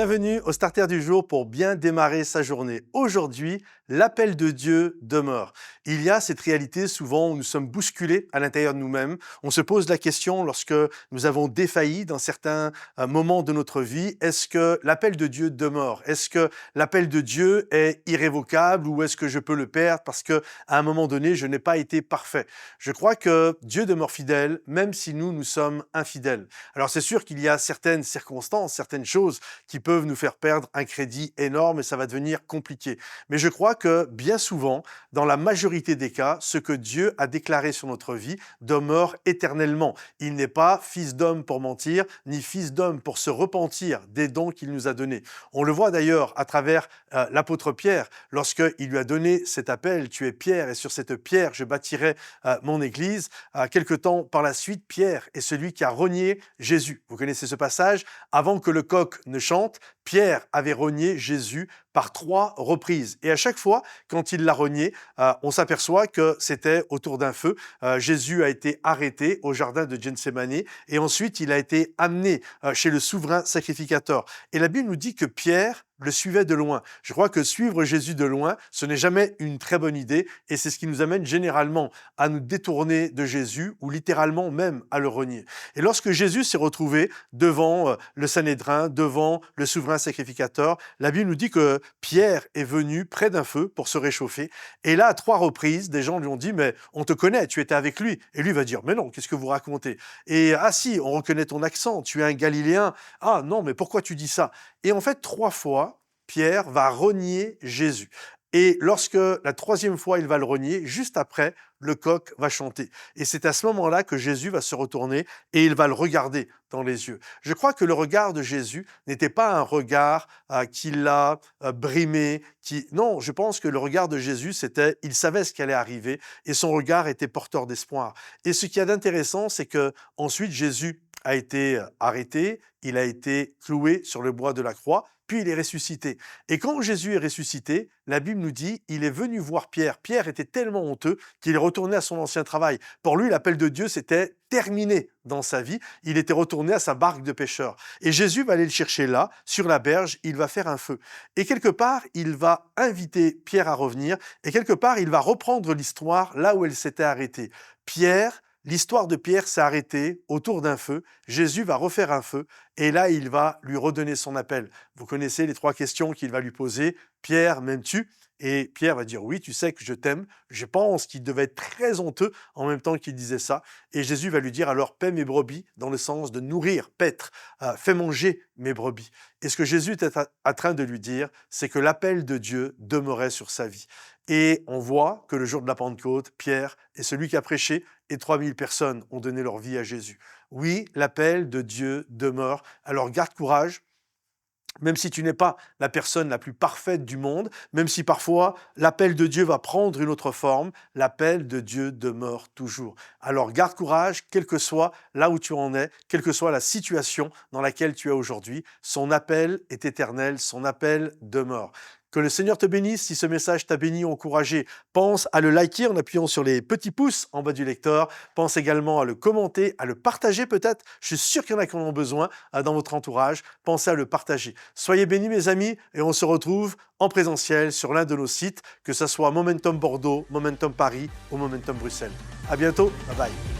Bienvenue au Starter du jour pour bien démarrer sa journée. Aujourd'hui, l'appel de Dieu demeure. Il y a cette réalité souvent où nous sommes bousculés à l'intérieur de nous-mêmes. On se pose la question lorsque nous avons défailli dans certains moments de notre vie, est-ce que l'appel de Dieu demeure? Est-ce que l'appel de Dieu est irrévocable ou est-ce que je peux le perdre parce qu'à un moment donné, je n'ai pas été parfait? Je crois que Dieu demeure fidèle même si nous sommes infidèles. Alors c'est sûr qu'il y a certaines circonstances, certaines choses qui peuvent nous faire perdre un crédit énorme et ça va devenir compliqué. Mais je crois que bien souvent, dans la majorité des cas, ce que Dieu a déclaré sur notre vie demeure éternellement. Il n'est pas fils d'homme pour mentir, ni fils d'homme pour se repentir des dons qu'il nous a donnés. On le voit d'ailleurs à travers l'apôtre Pierre, lorsqu'il lui a donné cet appel, tu es Pierre et sur cette pierre je bâtirai mon église. Quelque temps par la suite, Pierre est celui qui a renié Jésus. Vous connaissez ce passage? Avant que le coq ne chante, Pierre avait renié Jésus par 3 reprises. Et à chaque fois, quand il l'a renié, on s'aperçoit que c'était autour d'un feu. Jésus a été arrêté au jardin de Gethsémani et ensuite il a été amené chez le souverain sacrificateur. Et la Bible nous dit que Pierre le suivait de loin. Je crois que suivre Jésus de loin, ce n'est jamais une très bonne idée et c'est ce qui nous amène généralement à nous détourner de Jésus ou littéralement même à le renier. Et lorsque Jésus s'est retrouvé devant le Sanhédrin, devant le souverain sacrificateur, la Bible nous dit que Pierre est venu près d'un feu pour se réchauffer et là, à 3 reprises, des gens lui ont dit « mais on te connaît, tu étais avec lui ». Et lui va dire « mais non, qu'est-ce que vous racontez ?» Et « ah si, on reconnaît ton accent, tu es un Galiléen. Ah non, mais pourquoi tu dis ça ?» Et en fait, 3 fois, Pierre va renier Jésus. Et lorsque la 3e fois il va le renier, juste après, le coq va chanter. Et c'est à ce moment-là que Jésus va se retourner et il va le regarder dans les yeux. Je crois que le regard de Jésus n'était pas un regard qui l'a brimé. Non, je pense que le regard de Jésus, c'était, il savait ce qui allait arriver et son regard était porteur d'espoir. Et ce qu'il y a d'intéressant, c'est que ensuite Jésus a été arrêté, il a été cloué sur le bois de la croix, puis il est ressuscité. Et quand Jésus est ressuscité, la Bible nous dit, il est venu voir Pierre. Pierre était tellement honteux qu'il est retourné à son ancien travail. Pour lui, l'appel de Dieu, c'était terminé dans sa vie. Il était retourné à sa barque de pêcheur. Et Jésus va aller le chercher là, sur la berge, il va faire un feu. Et quelque part, il va inviter Pierre à revenir, et quelque part, il va reprendre l'histoire là où elle s'était arrêtée. L'histoire de Pierre s'est arrêtée autour d'un feu. Jésus va refaire un feu et là, il va lui redonner son appel. Vous connaissez les 3 questions qu'il va lui poser. « Pierre, m'aimes-tu » Et Pierre va dire « oui, tu sais que je t'aime ». Je pense qu'il devait être très honteux en même temps qu'il disait ça. Et Jésus va lui dire « alors paie mes brebis » dans le sens de nourrir, paître, fais manger mes brebis. Et ce que Jésus était en train de lui dire, c'est que l'appel de Dieu demeurait sur sa vie. Et on voit que le jour de la Pentecôte, Pierre est celui qui a prêché et 3000 personnes ont donné leur vie à Jésus. Oui, l'appel de Dieu demeure. Alors garde courage. Même si tu n'es pas la personne la plus parfaite du monde, même si parfois l'appel de Dieu va prendre une autre forme, l'appel de Dieu demeure toujours. Alors garde courage, quel que soit là où tu en es, quelle que soit la situation dans laquelle tu es aujourd'hui, son appel est éternel, son appel demeure. Que le Seigneur te bénisse. Si ce message t'a béni ou encouragé, pense à le liker en appuyant sur les petits pouces en bas du lecteur. Pense également à le commenter, à le partager peut-être. Je suis sûr qu'il y en a qui en ont besoin dans votre entourage. Pensez à le partager. Soyez bénis mes amis et on se retrouve en présentiel sur l'un de nos sites, que ce soit Momentum Bordeaux, Momentum Paris ou Momentum Bruxelles. À bientôt, bye bye.